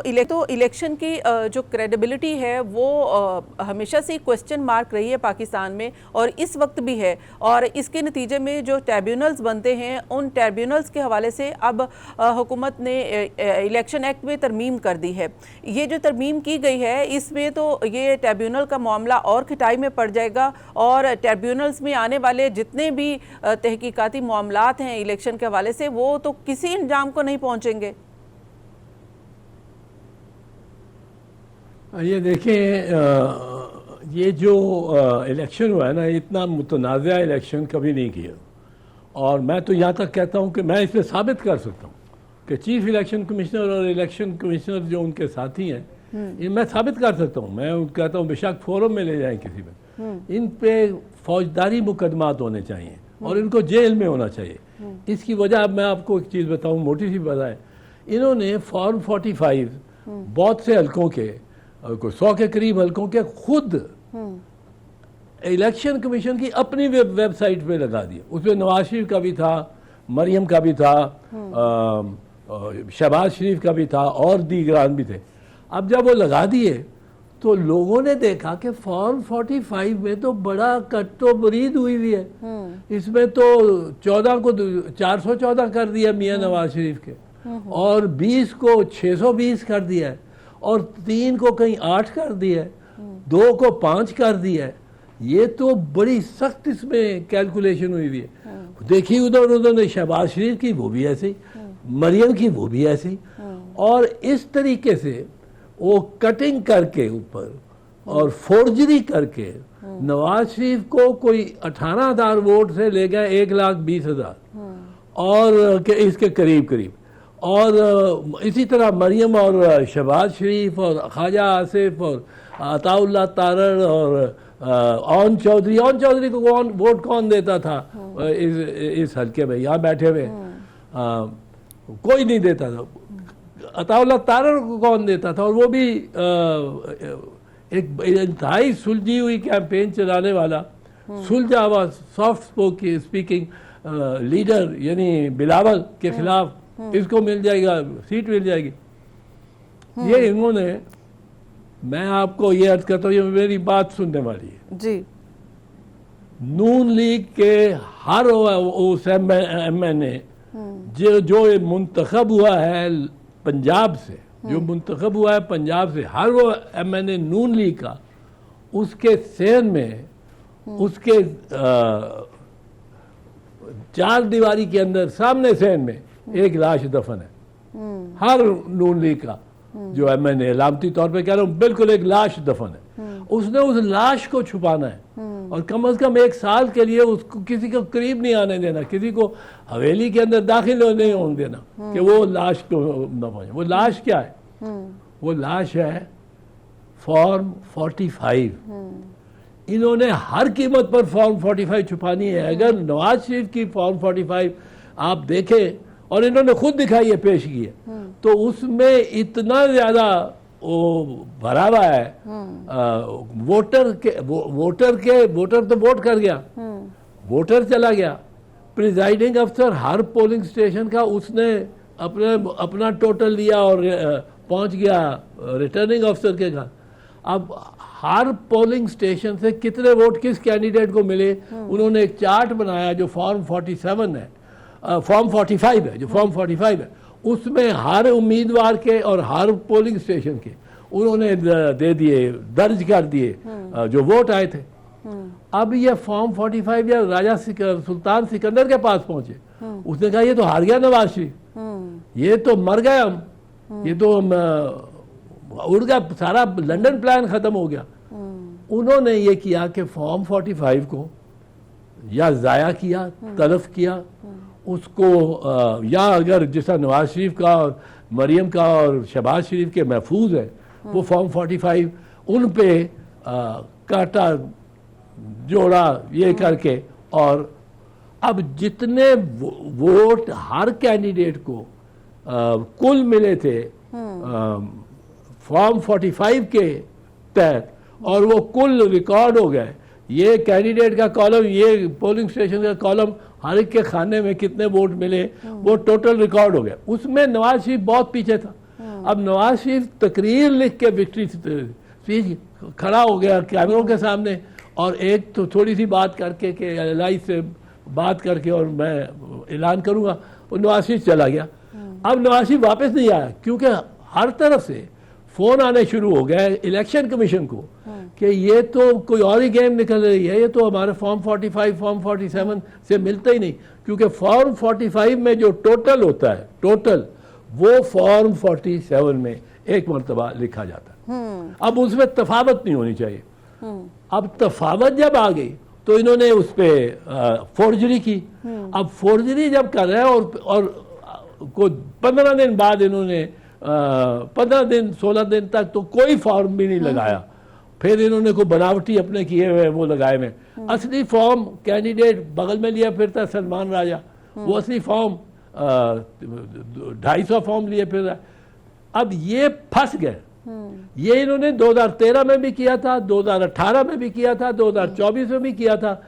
Election की जो credibility है वो हमेशा से क्वेश्चन मार्क रही है पाकिस्तान में, और इस वक्त भी है। और इसके नतीजे में जो ट्रिब्यूनल्स बनते हैं, उन ट्रिब्यूनल्स के हवाले से अब हुकूमत ने इलेक्शन एक्ट में तरमीम कर दी है। ये जो तरमीम की गई है, इसमें तो ये ट्रिब्यूनल का मामला और खटाई में पड़ जाएगा, और ट्रिब्यूनल्स में आने वाले जितने भी तहकीकाती मामलात हैं इलेक्शन के हवाले से, वो तो किसी इंजाम को नहीं पहुँचेंगे। ये देखें, ये जो इलेक्शन हुआ है ना, इतना मुतनाज़ा इलेक्शन कभी नहीं किया। और मैं तो यहाँ तक कहता हूँ कि मैं इसमें साबित कर सकता हूँ कि चीफ इलेक्शन कमिश्नर और इलेक्शन कमिश्नर जो उनके साथी हैं, ये मैं साबित कर सकता हूँ। मैं कहता हूँ बेशक फोरम में ले जाएं किसी में, इन पे फौजदारी मुकदमात होने चाहिए और इनको जेल में होना चाहिए। इसकी वजह अब मैं आपको एक चीज़ बताऊँ, मोटी सी बात है। इन्होंने फॉर्म 45 बहुत से हलकों के, कोई 100 के करीब हलकों के, खुद इलेक्शन कमीशन की अपनी वेबसाइट पे लगा दिया। उसमें नवाज शरीफ का भी था, मरियम का भी था, शहबाज शरीफ का भी था, और दीगरान भी थे। अब जब वो लगा दिए तो लोगों ने देखा कि फॉर्म 45 में तो बड़ा कट्टो बरीद हुई है। इसमें तो 14 को 414 कर दिया मियां नवाज शरीफ के, और 20 को 620 कर दिया है, और 3 को कहीं 8 कर दिया है, 2 को 5 कर दिया है। ये तो बड़ी सख्त इसमें कैलकुलेशन हुई है। देखिए उधर ने शहबाज शरीफ की, वो भी ऐसे, मरियम की, वो भी ऐसे। और इस तरीके से वो कटिंग करके ऊपर और फोर्जरी करके नवाज शरीफ को कोई 18,000 वोट से ले गए 1,20,000 और के इसके करीब। और इसी तरह मरियम और शहबाज शरीफ और ख्वाजा आसिफ और अताउल्लाह तारड़ और ओन चौधरी को वोट कौन देता था इस हल्के में? यहाँ बैठे हुए कोई नहीं देता था। अताउल्लाह तारड़ को कौन देता था? और वो भी एक इंतहाई सुलझी हुई कैंपेन चलाने वाला, सुलझा हुआ सॉफ्ट स्पीकिंग लीडर, यानी बिलावल के खिलाफ इसको मिल जाएगा, सीट मिल जाएगी। ये इन्होंने, मैं आपको ये अर्ज करता हूँ, ये मेरी बात सुनने वाली है जी। नून लीग के हर उस MNA जो मुंतखब हुआ है पंजाब से, जो मुंतखब हुआ है पंजाब से, हर वो MNA नून लीग का, उसके सेन में, उसके 4 दीवारी के अंदर सामने सेन में एक लाश दफन है। हर नून लीग का जो MNA, लामती तौर पे कह रहा हूँ, बिल्कुल एक लाश दफन है। उसने उस लाश को छुपाना है, और कम से कम 1 साल के लिए उसको किसी को करीब नहीं आने देना, किसी को हवेली के अंदर दाखिल नहीं होने देना कि वो लाश को न पहुंचे। वो लाश क्या है? वो लाश है फॉर्म 45। इन्होंने हर कीमत पर फॉर्म 45 छुपानी है। अगर नवाज शरीफ की फॉर्म 45 आप देखें, और इन्होंने खुद दिखाई है, पेश की है, तो उसमें इतना ज्यादा वो भरा हुआ है। वोटर तो वोट कर गया, वोटर चला गया, प्रिजाइडिंग अफसर हर पोलिंग स्टेशन का उसने अपना टोटल लिया और पहुंच गया रिटर्निंग अफसर के घर। अब हर पोलिंग स्टेशन से कितने वोट किस कैंडिडेट को मिले, उन्होंने एक चार्ट बनाया जो फॉर्म 47 है, फॉर्म 45 है, जो फॉर्म 45 है, उसमें हर उम्मीदवार के और हर पोलिंग स्टेशन के उन्होंने दे दिए, दर्ज कर दिए जो वोट आए थे। अब ये फॉर्म 45 या राजा सुल्तान सिकंदर के पास पहुंचे, उसने कहा ये तो हार गया नवाज शरीफ, ये तो मर गए हम, ये तो उड़ गया, सारा लंदन प्लान खत्म हो गया। उन्होंने ये किया कि फॉर्म 45 को या जाया किया, तलफ किया उसको, या अगर जैसा नवाज शरीफ का और मरियम का और शहबाज शरीफ के महफूज है, वो फॉर्म 45 उन पे काटा जोड़ा ये करके, और अब जितने वोट हर कैंडिडेट को कुल मिले थे फॉर्म 45 के तहत, और वो कुल रिकॉर्ड हो गए। ये कैंडिडेट का कॉलम, ये पोलिंग स्टेशन का कॉलम, हर एक के खाने में कितने वोट मिले, वो टोटल रिकॉर्ड हो गया। उसमें नवाज शरीफ बहुत पीछे था। अब नवाज शरीफ तकरीर लिख के विक्ट्री स्पीच खड़ा हो गया कैमरों के सामने और एक तो थोड़ी सी बात करके कि एलआई से बात करके और मैं ऐलान करूंगा, और नवाज शरीफ चला गया। अब नवाज शरीफ वापस नहीं आया क्योंकि हर तरफ से फोन आने शुरू हो गए इलेक्शन कमीशन को कि ये तो कोई और ही गेम निकल रही है, ये तो हमारे फॉर्म 45 फॉर्म 47 से मिलता ही नहीं, क्योंकि फॉर्म 45 में जो टोटल होता है टोटल वो फॉर्म 47 में एक मरतबा लिखा जाता है। अब उसमें तफावत नहीं होनी चाहिए। अब तफावत जब आ गई तो इन्होंने उस पर फोर्जरी की। अब फोर्जरी जब कर रहे हैं और को 15 दिन बाद इन्होंने 15 दिन 16 दिन तक तो कोई फॉर्म भी नहीं लगाया, फिर इन्होंने को बनावटी अपने किए हुए वो लगाए हुए। असली फॉर्म कैंडिडेट बगल में लिया फिरता सलमान राजा, वो असली फॉर्म 250 फॉर्म लिए फिर रहा है। अब ये फंस गए। ये इन्होंने 2013 में भी किया था, 2018 में भी किया था, 2024 में भी किया था